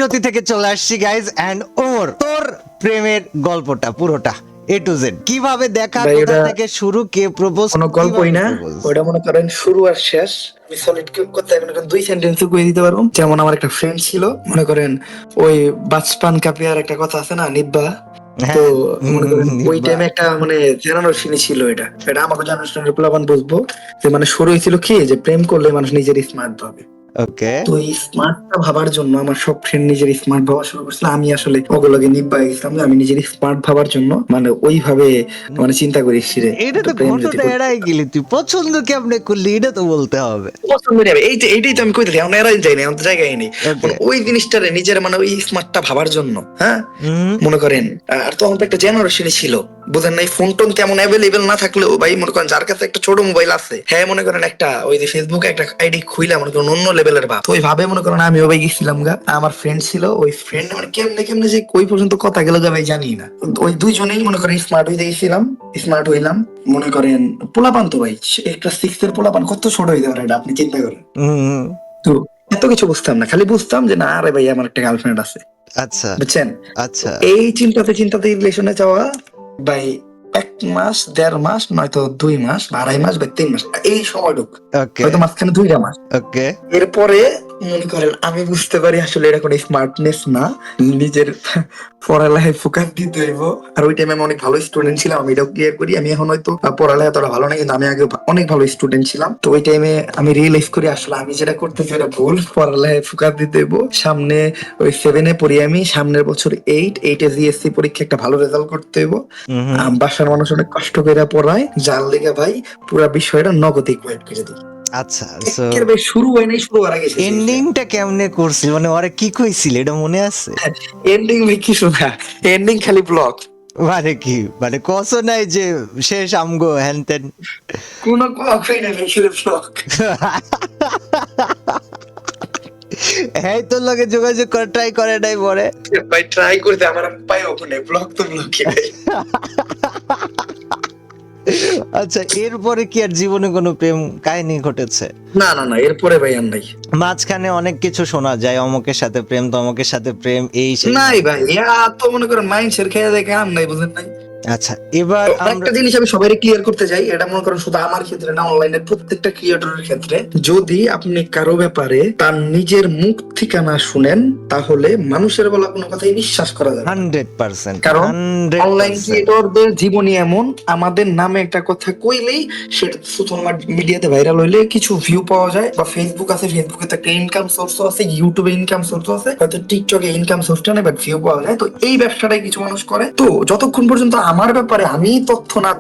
বিরতি থেকে চলে আসছি গাইজ এন্ড ওর তোর প্রেমের গল্পটা পুরোটা A to Z কিভাবে দেখা, ভাই, কোথা ওটা থেকে শুরু, কে প্রপোজ, কোনো গল্পই না, ওটা মনে করেন শুরু আর শেষ। আমি সলিড করতে মনে করেন 2 সেন্টেন্সে কই দিতে পারবো। যেমন আমার একটা ফ্রেন্ড ছিল, মনে করেন ওই বাচপান কাপিয়ার একটা কথা আছে না, নিব্বা। তো মনে করেন ওই টাইমে একটা মানে জেনারেশন ছিল, এটা আমাকে জেনারেশনের প্লাবান বুঝবো যে মানে শুরু হয়েছিল কি, যে প্রেম করলে মানুষ নিজের স্মার্ট ভাবে। ওকে তো এই স্মার্টটা ভাবার জন্য আমার সব ফ্রেন্ড নিজের স্মার্ট ভাবা শুরু করছিল। আমি আসলে ওগুলোকে নিব্বা গেছিলাম যে আমি নিজের স্মার্ট ভাবার জন্য মানে ওইভাবে মানে চিন্তা করিস রে, এটা তো প্রেম যদি ঘটনা এড়াই গেলি, তুই পছন্দ কেমনে করলি এটা তো বলতে হবে। পছন্দ নেই। এইটাই তো আমি কইতেছি, আমরা এরাই যাই না, আমাদের জায়গায় নেই। Okay. ওই জিনিসটারে নিজের মানে ওই স্মার্টটা ভাবার জন্য, হ্যাঁ হুম, মনে করেন। আর তখন তো একটা জেনারেশনই ছিল, বুঝেন নাই, ফোন টোন তেমন অ্যাভেলেবেল না থাকলেও ভাই মনে করেন যার কাছে একটা ছোট মোবাইল আছে, হ্যাঁ মনে করেন একটা ওই যে ফেসবুকে একটা আইডি খুইলা মনে করেন অন্য লেভেলের ভাব। তো ওই ভাবে মনে করেন আমিও ভাই গেছিলাম গা। আমার ফ্রেন্ড ছিল, ওই ফ্রেন্ড মানে কেমনে কেমনে যে কই পর্যন্ত কথা গেল যা ভাই জানি না। ওই দুইজনেই মনে করেন স্মার্ট হয়ে গেছিলাম, স্মার্ট হইলাম। মনে করেন পোলাপান তো ভাই একটা 6 এর পোলাপান কত ছোট হইতে পারে এটা আপনি চিন্তা করেন। হুম, তো এত কিছু বুঝতাম না, খালি বুঝতাম যে না আরে ভাই আমার একটা গার্লফ্রেন্ড আছে, আচ্ছা বুঝছেন। তো আচ্ছা এই চিন্তাতে চিন্তাতে রিলেশনে যাওয়া ভাই 1 মাস 1.5 মাস নয়তো 2 মাস বা 2.5 মাস বা 3 মাস এই সময়টুকু, ওকে হয়তো মাঝখানে 2টা মাস। ওকে এরপরে মনে করেন আমি বুঝতে পারি আসলে এটা কোনো স্মার্টনেস না, নিজের পড়ালেখায় ফোকাস দিতে হইব। আর ওই টাইমে আমি অনেক ভালো স্টুডেন্ট ছিলাম, আমি এটাও ক্লিয়ার করি। আমি এখন হয়তো পড়ালেখা এতটা ভালো না, কিন্তু আমি আগে অনেক ভালো স্টুডেন্ট ছিলাম। তো ওই টাইমে আমি রিয়েলাইজ করি আসলে আমি যেটা করতেছি এটা ভুল, পড়ালেখায় ফোকাস দিতে হইব। সামনে ওই 7-এ পড়ি আমি, সামনের বছর 8-8 জিএসসি পরীক্ষা একটা ভালো রেজাল্ট করতে হইব। বাসার মানুষ অনেক কষ্ট করে পড়ায়, যার লেগে ভাই পুরো বিষয়টা নগদে কোয়েট করে দিই। আচ্ছা। সো একের ভাই শুরু হয় নাই, শুরু হওয়ার আগে শেষ হয়েছে। এন্ডিংটা কেমনে করছিস, মানে ওরা কি কইছিল এটা মনে আছে? এন্ডিং ভাই কিছু না, এন্ডিং খালি ব্লক। মানে কি, মানে কস নাই যে শেষ আমগো হ্যান ত্যান? কোনো কখই না ভাই, শুধু ব্লক। হ্যাঁ তোর লগে যোগাযোগ করে ট্রাই করে নাই পরে? ভাই ট্রাই করতে আমার পাই ওখানে ব্লক, তো ব্লকই ভাই। আচ্ছা, এরপরে কি আর জীবনে কোনো প্রেম কাহিনী ঘটেছে? না না না, এরপরে ভাই আর নাই। মাঝখানে অনেক কিছু শোনা যায়, অমুকের সাথে প্রেম, তমুকের সাথে প্রেম, এই সেই। নাই ভাই, তো মনে করেন মাইন্ড সেট খেয়ে দেখে আম নাই, বুঝেন নাই। আচ্ছা এবার তো আমরা একটা জিনিস আমি সবাইকে ক্লিয়ার করতে চাই, এটা মনে করেন শুধু আমার ক্ষেত্রে না, অনলাইনের প্রত্যেকটা ক্রিয়েটরের ক্ষেত্রে, যদি আপনি কারো ব্যাপারে তার নিজের মুখ থেকে না শুনেন, তাহলে মানুষের বলা কোনো কথাই বিশ্বাস করা যাবে না। 100%, কারণ অনলাইন 100%। ক্রিয়েটরদের জীবনী এমন, আমাদের নামে একটা কথা কইলেই সেটা সোশ্যাল মিডিয়াতে ভাইরাল হইলে কিছু ভিউ পাওয়া যায়। বা ফেসবুক আছে, ফেসবুকে তো একটা ইনকাম সোর্সও আছে, ইউটিউবে ইনকাম সোর্সও আছে, হয়তো টিকটকে ইনকাম সোর্সটা নেই বাট ভিউ পাওয়া যায়। তো এই ব্যবসাটাই কিছু মানুষ করে। তো যতক্ষণ পর্যন্ত আমার ব্যাপারে আমি তথ্য না